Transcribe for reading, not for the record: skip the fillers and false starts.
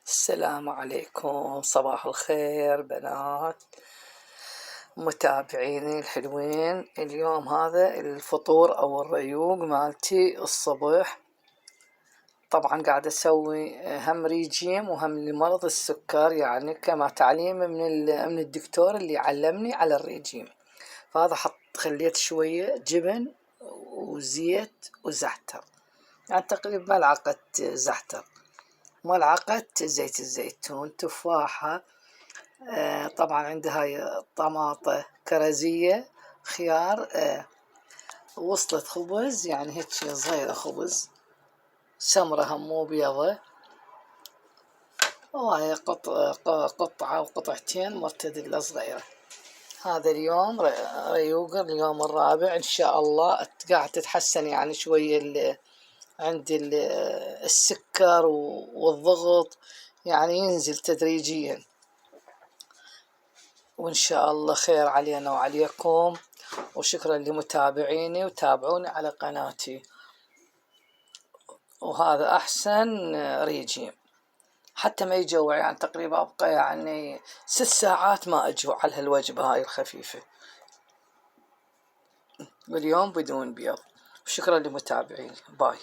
السلام عليكم، صباح الخير بنات متابعيني الحلوين. اليوم هذا الفطور او الريوق مالتي الصبح. طبعا قاعدة اسوي هم ريجيم وهم لمرض السكر، يعني كما تعليم من الدكتور اللي علمني على الريجيم. فهذا خليت شوية جبن وزيت وزعتر، يعني تقريبا ملعقة زعتر، ملعقة زيت الزيتون، تفاحة، طبعا عندي هاي طماطة، كرزية، خيار، وصلة خبز يعني هيك صغيرة، خبز سمرة هم مو بيضة، وهاي قطعة وقطعتين مرتدلة صغيرة. هذا اليوم ريوق اليوم الرابع إن شاء الله. قاعد تتحسن يعني شوية عندي السكر والضغط، يعني ينزل تدريجيا، وإن شاء الله خير علينا وعليكم. وشكرا لمتابعيني، وتابعوني على قناتي. وهذا أحسن ريجيم حتى ما يجوع، يعني تقريبا أبقى يعني 6 ساعات ما أجوع على هالوجبة هاي الخفيفة، واليوم بدون بيض. وشكرا لمتابعيني، باي.